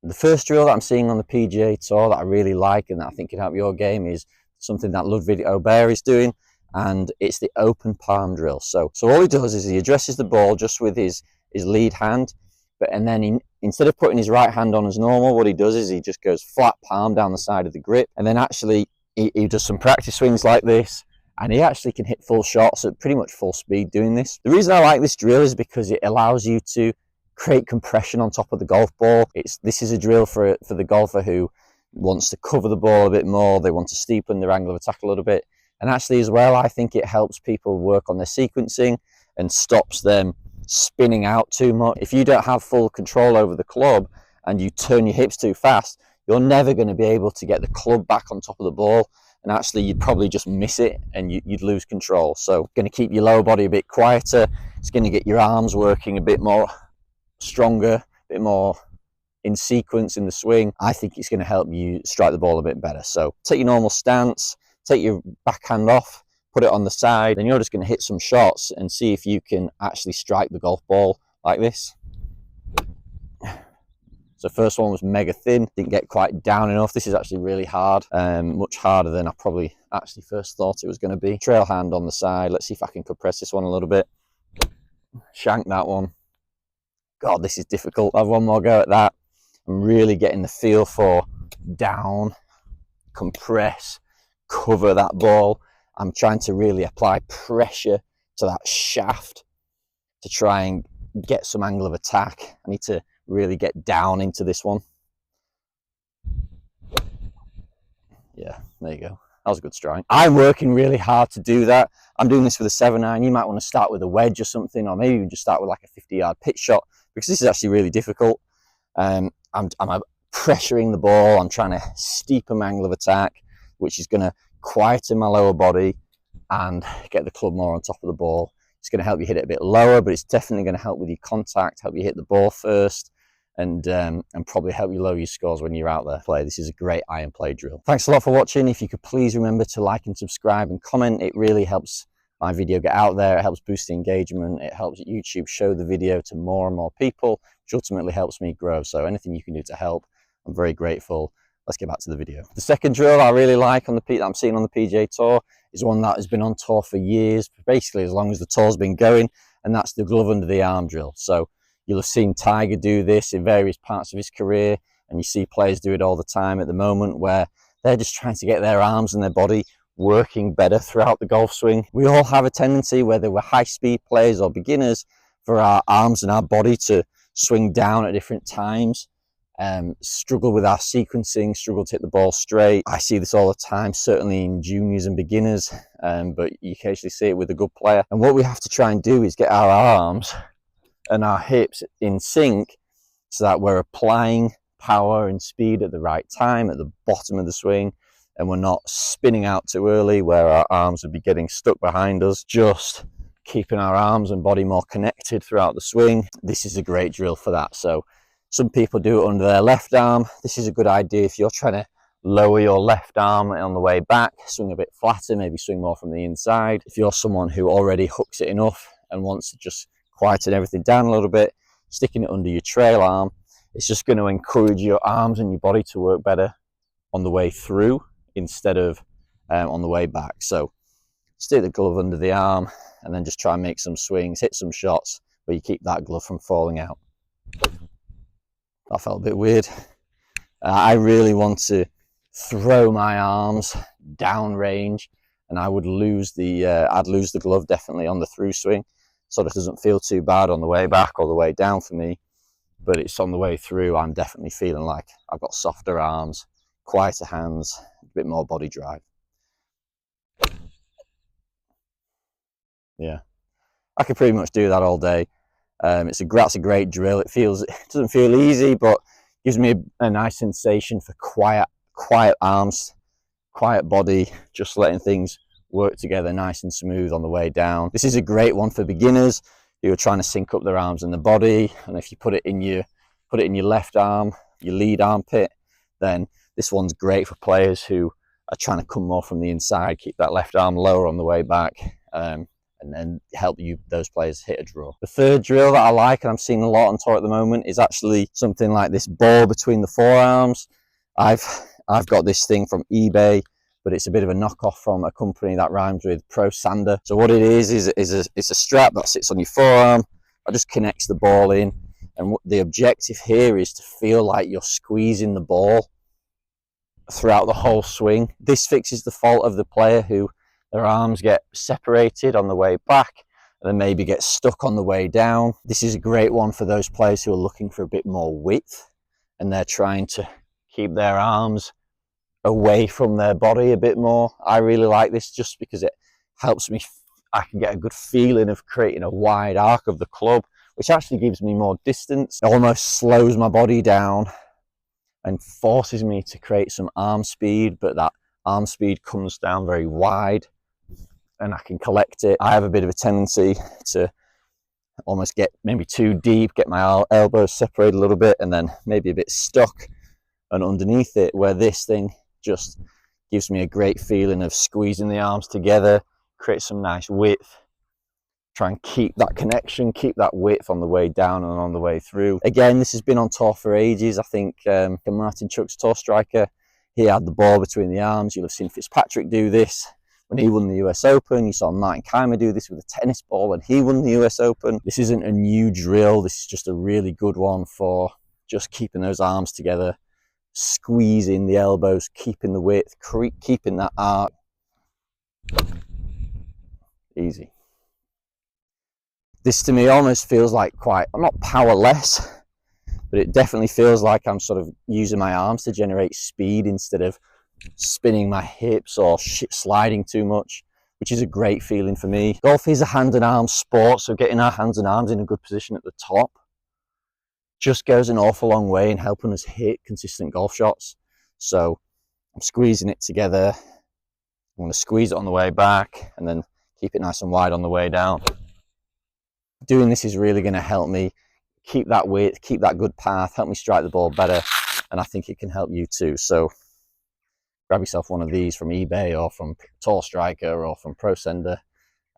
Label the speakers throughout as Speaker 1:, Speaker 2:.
Speaker 1: The first drill that I'm seeing on the PGA Tour that I really like and that I think can help your game is something that Ludwig Aubert is doing, and it's the open palm drill. So all he does is he addresses the ball just with his lead hand, and then instead of putting his right hand on as normal, what he does is he just goes flat palm down the side of the grip, and then actually he does some practice swings like this, and he actually can hit full shots at pretty much full speed doing this. The reason I like this drill is because it allows you to create compression on top of the golf ball. This is a drill for the golfer who wants to cover the ball a bit more, they want to steepen their angle of attack a little bit, and actually as well I think it helps people work on their sequencing and stops them spinning out too much. If you don't have full control over the club and you turn your hips too fast, you're never going to be able to get the club back on top of the ball, and actually you'd probably just miss it and you'd lose control. So going to keep your lower body a bit quieter, it's going to get your arms working a bit more stronger, a bit more in sequence in the swing. I think it's going to help you strike the ball a bit better. So take your normal stance, take your backhand off, put it on the side, and you're just going to hit some shots and see if you can actually strike the golf ball like this. So first one was mega thin, didn't get quite down enough. This is actually really hard, much harder than I probably actually first thought it was going to be. Trail hand on the side. Let's see if I can compress this one a little bit. Shank that one. God, this is difficult. I'll have one more go at that. I'm really getting the feel for down, compress, cover that ball. I'm trying to really apply pressure to that shaft to try and get some angle of attack. I need to really get down into this one. Yeah, there you go. That was a good strike. I'm working really hard to do that. I'm doing this with a 7-iron. You might want to start with a wedge or something, or maybe even just start with like a 50-yard pitch shot, because this is actually really difficult. I'm pressuring the ball. I'm trying to steepen my angle of attack, which is going to quieten my lower body and get the club more on top of the ball. It's going to help you hit it a bit lower, but it's definitely going to help with your contact, help you hit the ball first, and probably help you lower your scores when you're out there play. This is a great iron play drill. Thanks a lot for watching. If you could please remember to like and subscribe and comment, it really helps my video get out there. It helps boost the engagement. It helps YouTube show the video to more and more people, which ultimately helps me grow. So anything you can do to help, I'm very grateful. Let's get back to the video. The second drill I really like that I'm seeing on the PGA Tour is one that has been on tour for years, basically as long as the tour's been going, and that's the glove under the arm drill. So you'll have seen Tiger do this in various parts of his career, and you see players do it all the time at the moment, where they're just trying to get their arms and their body working better throughout the golf swing. We all have a tendency, whether we're high-speed players or beginners, for our arms and our body to swing down at different times, struggle with our sequencing, struggle to hit the ball straight. I see this all the time, certainly in juniors and beginners, but you occasionally see it with a good player. And what we have to try and do is get our arms and our hips in sync so that we're applying power and speed at the right time, at the bottom of the swing, and we're not spinning out too early where our arms would be getting stuck behind us. Just keeping our arms and body more connected throughout the swing. This is a great drill for that. So some people do it under their left arm. This is a good idea if you're trying to lower your left arm on the way back, swing a bit flatter, maybe swing more from the inside. If you're someone who already hooks it enough and wants to just quieten everything down a little bit, sticking it under your trail arm, it's just going to encourage your arms and your body to work better on the way through instead of on the way back. So stick the glove under the arm and then just try and make some swings, hit some shots where you keep that glove from falling out. That felt a bit weird. I really want to throw my arms down range, and I would lose I'd lose the glove definitely on the through swing. Sort of doesn't feel too bad on the way back or the way down for me, but it's on the way through I'm definitely feeling like I've got softer arms, quieter hands, a bit more body drive. Yeah, I could pretty much do that all day. That's a great drill. It doesn't feel easy, but gives me a nice sensation for quiet arms, quiet body, just letting things work together nice and smooth on the way down. This is a great one for beginners who are trying to sync up their arms and the body, and if you put it in your left arm, your lead armpit, then this one's great for players who are trying to come more from the inside, keep that left arm lower on the way back, and then help those players hit a draw. The third drill that I like, and I'm seeing a lot on tour at the moment, is actually something like this ball between the forearms. I've got this thing from eBay, but it's a bit of a knockoff from a company that rhymes with Pro Sander. So what it is it's a strap that sits on your forearm. That just connects the ball in, and the objective here is to feel like you're squeezing the ball throughout the whole swing. This fixes the fault of the player who their arms get separated on the way back and then maybe get stuck on the way down. This is a great one for those players who are looking for a bit more width and they're trying to keep their arms away from their body a bit more. I really like this just because it helps me, I can get a good feeling of creating a wide arc of the club, which actually gives me more distance. It almost slows my body down and forces me to create some arm speed, but that arm speed comes down very wide and I can collect it. I have a bit of a tendency to almost get maybe too deep, get my elbows separated a little bit and then maybe a bit stuck and underneath it, where this thing just gives me a great feeling of squeezing the arms together, create some nice width, try and keep that connection, keep that width on the way down and on the way through. Again, this has been on tour for ages. I think Martin Chuck's Tour Striker, he had the ball between the arms. You'll have seen Fitzpatrick do this when he won the US Open. You saw Martin Keimer do this with a tennis ball when he won the US Open. This isn't a new drill. This is just a really good one for just keeping those arms together, squeezing the elbows, keeping the width, keeping that arc. Easy. This to me almost feels like I'm not powerless, but it definitely feels like I'm sort of using my arms to generate speed instead of spinning my hips or sliding too much, which is a great feeling for me. Golf is a hand and arm sport, so getting our hands and arms in a good position at the top just goes an awful long way in helping us hit consistent golf shots. So I'm squeezing it together. I'm going to squeeze it on the way back and then keep it nice and wide on the way down. Doing this is really going to help me keep that width, keep that good path, help me strike the ball better, and I think it can help you too. So grab yourself one of these from eBay or from Tour Striker or from Pro Sender.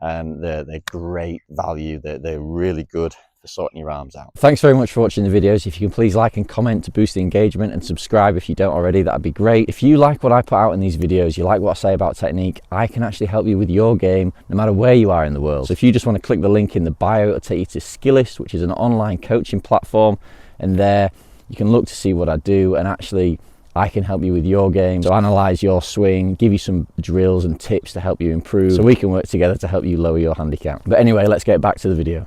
Speaker 1: They're great value. They're really good for sorting your arms out. Thanks very much for watching the videos. If you can please like and comment to boost the engagement, and subscribe if you don't already, that'd be great. If you like what I put out in these videos, you like what I say about technique, I can actually help you with your game no matter where you are in the world. So if you just want to click the link in the bio, it'll take you to Skillist, which is an online coaching platform, and there you can look to see what I do, and actually I can help you with your game. So analyze your swing, give you some drills and tips to help you improve, so we can work together to help you lower your handicap. But anyway, let's get back to the video.